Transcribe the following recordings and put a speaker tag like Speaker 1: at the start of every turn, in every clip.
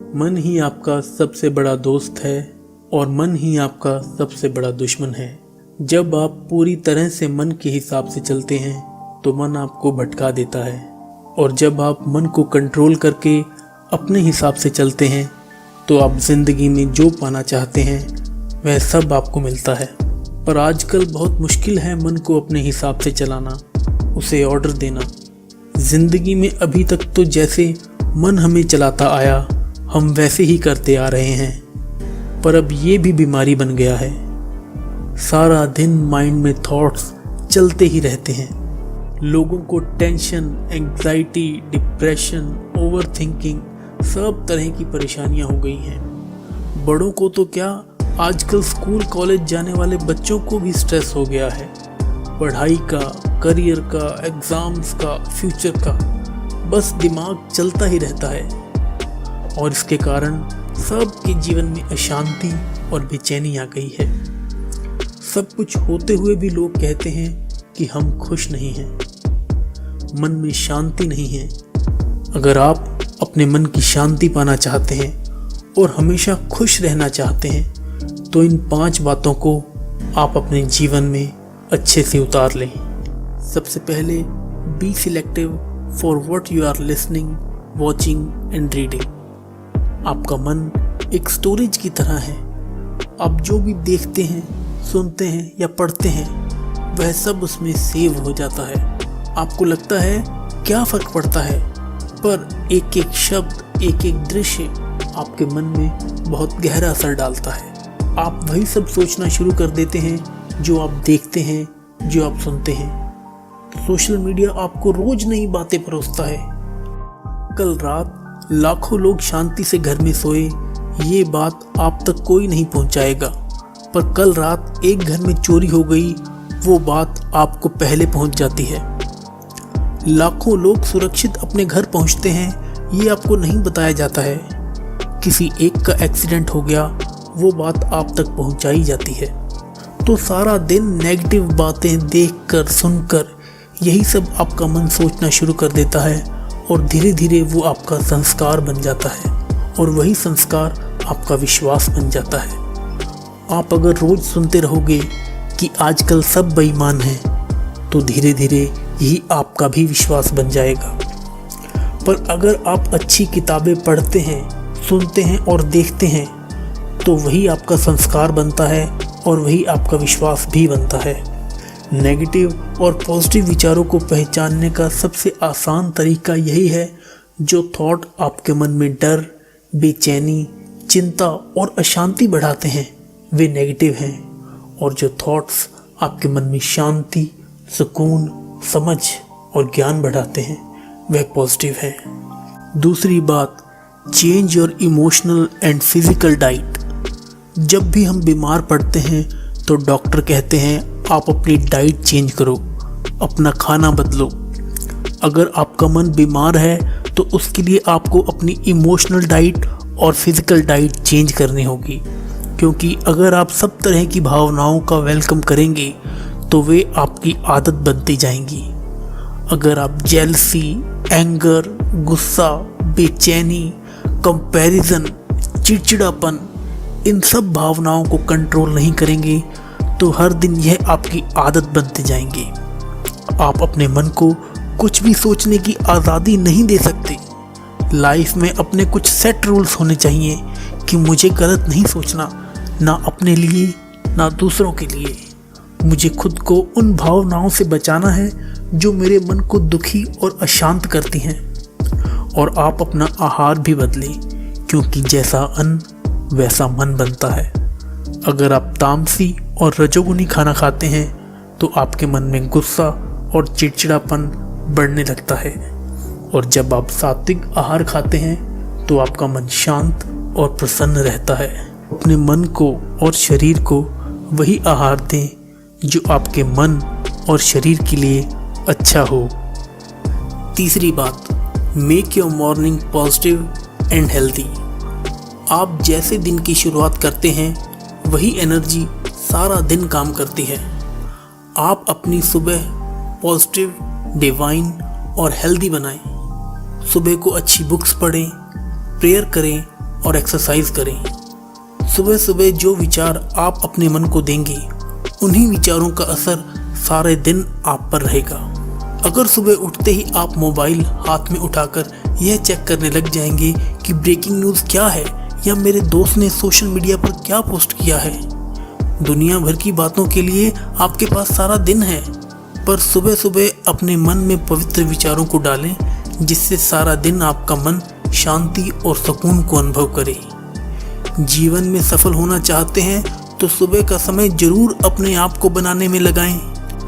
Speaker 1: मन ही आपका सबसे बड़ा दोस्त है और मन ही आपका सबसे बड़ा दुश्मन है। जब आप पूरी तरह से मन के हिसाब से चलते हैं तो मन आपको भटका देता है, और जब आप मन को कंट्रोल करके अपने हिसाब से चलते हैं तो आप जिंदगी में जो पाना चाहते हैं वह सब आपको मिलता है। पर आजकल बहुत मुश्किल है मन को अपने हिसाब से चलाना, उसे ऑर्डर देना। जिंदगी में अभी तक तो जैसे मन हमें चलाता आया हम वैसे ही करते आ रहे हैं, पर अब ये भी बीमारी बन गया है। सारा दिन माइंड में थॉट्स चलते ही रहते हैं। लोगों को टेंशन, एंग्जाइटी, डिप्रेशन, ओवरथिंकिंग सब तरह की परेशानियां हो गई हैं। बड़ों को तो क्या, आजकल स्कूल कॉलेज जाने वाले बच्चों को भी स्ट्रेस हो गया है। पढ़ाई का, करियर का, एग्ज़ाम्स का, फ्यूचर का, बस दिमाग चलता ही रहता है। और इसके कारण सबके जीवन में अशांति और बेचैनी आ गई है। सब कुछ होते हुए भी लोग कहते हैं कि हम खुश नहीं हैं, मन में शांति नहीं है। अगर आप अपने मन की शांति पाना चाहते हैं और हमेशा खुश रहना चाहते हैं तो इन 5 बातों को आप अपने जीवन में अच्छे से उतार लें। सबसे पहले, be selective for what you are listening, watching and reading. आपका मन एक स्टोरेज की तरह है। आप जो भी देखते हैं, सुनते हैं या पढ़ते हैं वह सब उसमें सेव हो जाता है। आपको लगता है क्या फ़र्क पड़ता है, पर एक एक शब्द, एक एक दृश्य आपके मन में बहुत गहरा असर डालता है। आप वही सब सोचना शुरू कर देते हैं जो आप देखते हैं, जो आप सुनते हैं। सोशल मीडिया आपको रोज नई बातें परोसता है। कल रात लाखों लोग शांति से घर में सोए, ये बात आप तक कोई नहीं पहुंचाएगा, पर कल रात एक घर में चोरी हो गई, वो बात आपको पहले पहुंच जाती है। लाखों लोग सुरक्षित अपने घर पहुंचते हैं, ये आपको नहीं बताया जाता है। किसी एक का एक्सीडेंट हो गया, वो बात आप तक पहुंचाई जाती है। तो सारा दिन नेगेटिव बातें देखकर, सुनकर यही सब आपका मन सोचना शुरू कर देता है, और धीरे धीरे वो आपका संस्कार बन जाता है, और वही संस्कार आपका विश्वास बन जाता है। आप अगर रोज सुनते रहोगे कि आजकल सब बेईमान हैं, तो धीरे धीरे यही आपका भी विश्वास बन जाएगा। पर अगर आप अच्छी किताबें पढ़ते हैं, सुनते हैं और देखते हैं तो वही आपका संस्कार बनता है, और वही आपका विश्वास भी बनता है। नेगेटिव और पॉजिटिव विचारों को पहचानने का सबसे आसान तरीका यही है, जो थॉट आपके मन में डर, बेचैनी, चिंता और अशांति बढ़ाते हैं वे नेगेटिव हैं, और जो थॉट्स आपके मन में शांति, सुकून, समझ और ज्ञान बढ़ाते हैं वह पॉजिटिव हैं। दूसरी बात, change your emotional and physical diet. जब भी हम बीमार पड़ते हैं तो डॉक्टर कहते हैं आप अपनी डाइट चेंज करो, अपना खाना बदलो। अगर आपका मन बीमार है तो उसके लिए आपको अपनी इमोशनल डाइट और फिजिकल डाइट चेंज करनी होगी, क्योंकि अगर आप सब तरह की भावनाओं का वेलकम करेंगे तो वे आपकी आदत बनती जाएंगी। अगर आप जेलसी, एंगर, गुस्सा, बेचैनी, कंपैरिजन, चिड़चिड़ापन, इन सब भावनाओं को कंट्रोल नहीं करेंगे तो हर दिन यह आपकी आदत बनते जाएंगे। आप अपने मन को कुछ भी सोचने की आज़ादी नहीं दे सकते। लाइफ में अपने कुछ सेट रूल्स होने चाहिए कि मुझे गलत नहीं सोचना, ना अपने लिए ना दूसरों के लिए। मुझे खुद को उन भावनाओं से बचाना है जो मेरे मन को दुखी और अशांत करती हैं। और आप अपना आहार भी बदलें, क्योंकि जैसा अन्न वैसा मन बनता है। अगर आप तामसी और रजोगुनी खाना खाते हैं तो आपके मन में गुस्सा और चिड़चिड़ापन बढ़ने लगता है, और जब आप सात्विक आहार खाते हैं तो आपका मन शांत और प्रसन्न रहता है। अपने मन को और शरीर को वही आहार दें जो आपके मन और शरीर के लिए अच्छा हो। तीसरी बात, make your morning positive and healthy. आप जैसे दिन की शुरुआत करते हैं वही एनर्जी सारा दिन काम करती है। आप अपनी सुबह पॉजिटिव, डिवाइन और हेल्दी बनाएं। सुबह को अच्छी बुक्स पढ़ें, प्रेयर करें और एक्सरसाइज करें। सुबह सुबह जो विचार आप अपने मन को देंगे, उन्हीं विचारों का असर सारे दिन आप पर रहेगा। अगर सुबह उठते ही आप मोबाइल हाथ में उठाकर यह चेक करने लग जाएंगे कि ब्रेकिंग न्यूज़ क्या है या मेरे दोस्त ने सोशल मीडिया पर क्या पोस्ट किया है, दुनिया भर की बातों के लिए आपके पास सारा दिन है। पर सुबह सुबह अपने मन में पवित्र विचारों को डालें, जिससे सारा दिन आपका मन शांति और सुकून को अनुभव करे। जीवन में सफल होना चाहते हैं तो सुबह का समय जरूर अपने आप को बनाने में लगाएं।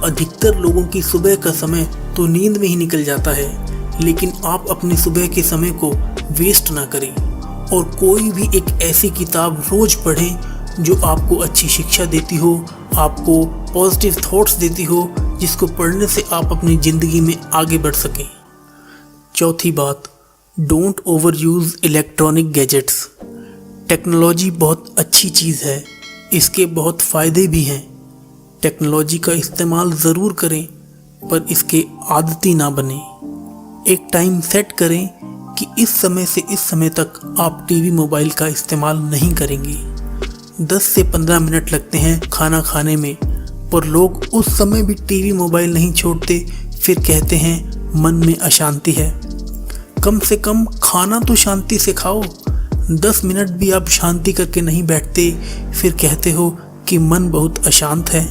Speaker 1: अधिकतर लोगों की सुबह का समय तो नींद में ही निकल जाता है, लेकिन आप अपने सुबह के समय को वेस्ट ना करें और कोई भी एक ऐसी किताब रोज पढ़ें जो आपको अच्छी शिक्षा देती हो, आपको पॉजिटिव थॉट्स देती हो, जिसको पढ़ने से आप अपनी ज़िंदगी में आगे बढ़ सकें। चौथी बात, don't over use electronic gadgets. Technology बहुत अच्छी चीज़ है, इसके बहुत फ़ायदे भी हैं। टेक्नोलॉजी का इस्तेमाल ज़रूर करें, पर इसके आदती ना बने। एक टाइम सेट करें कि इस समय से इस समय तक आप टीवी मोबाइल का इस्तेमाल नहीं करेंगे। 10 से 15 मिनट लगते हैं खाना खाने में, पर लोग उस समय भी टीवी मोबाइल नहीं छोड़ते, फिर कहते हैं मन में अशांति है। कम से कम खाना तो शांति से खाओ। 10 मिनट भी आप शांति करके नहीं बैठते, फिर कहते हो कि मन बहुत अशांत है।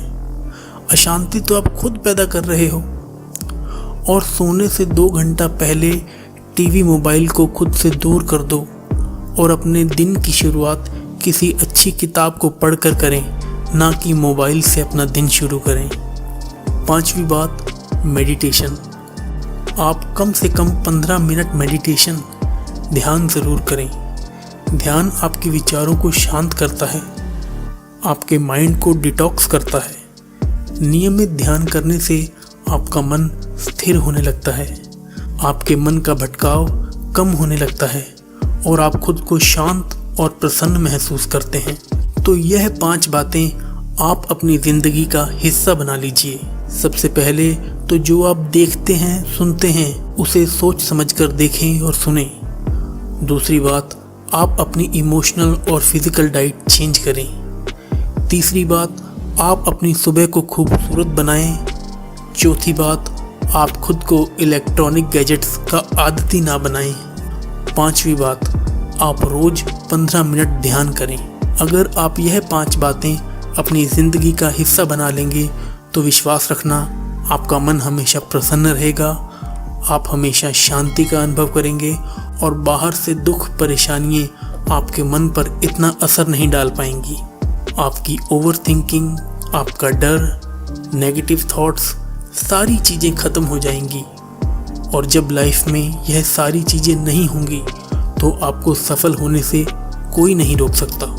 Speaker 1: अशांति तो आप खुद पैदा कर रहे हो। और सोने से 2 घंटा पहले टीवी मोबाइल को खुद से दूर कर दो और अपने दिन की शुरुआत किसी अच्छी किताब को पढ़कर करें, ना कि मोबाइल से अपना दिन शुरू करें। 5वीं बात, मेडिटेशन। आप कम से कम 15 मिनट मेडिटेशन, ध्यान ज़रूर करें। ध्यान आपके विचारों को शांत करता है, आपके माइंड को डिटॉक्स करता है। नियमित ध्यान करने से आपका मन स्थिर होने लगता है, आपके मन का भटकाव कम होने लगता है और आप खुद को शांत और प्रसन्न महसूस करते हैं। तो यह 5 बातें आप अपनी ज़िंदगी का हिस्सा बना लीजिए। सबसे पहले तो जो आप देखते हैं, सुनते हैं, उसे सोच समझकर देखें और सुनें। दूसरी बात, आप अपनी इमोशनल और फिज़िकल डाइट चेंज करें। तीसरी बात, आप अपनी सुबह को खूबसूरत बनाएं। चौथी बात, आप खुद को इलेक्ट्रॉनिक गैजेट्स का आदती ना बनाएं। 5वीं बात, आप रोज़ 15 मिनट ध्यान करें। अगर आप यह 5 बातें अपनी ज़िंदगी का हिस्सा बना लेंगे तो विश्वास रखना, आपका मन हमेशा प्रसन्न रहेगा, आप हमेशा शांति का अनुभव करेंगे और बाहर से दुख परेशानियाँ आपके मन पर इतना असर नहीं डाल पाएंगी। आपकी ओवर थिंकिंग, आपका डर, नेगेटिव थॉट्स, सारी चीज़ें ख़त्म हो जाएंगी। और जब लाइफ में यह सारी चीज़ें नहीं होंगी तो आपको सफल होने से कोई नहीं रोक सकता।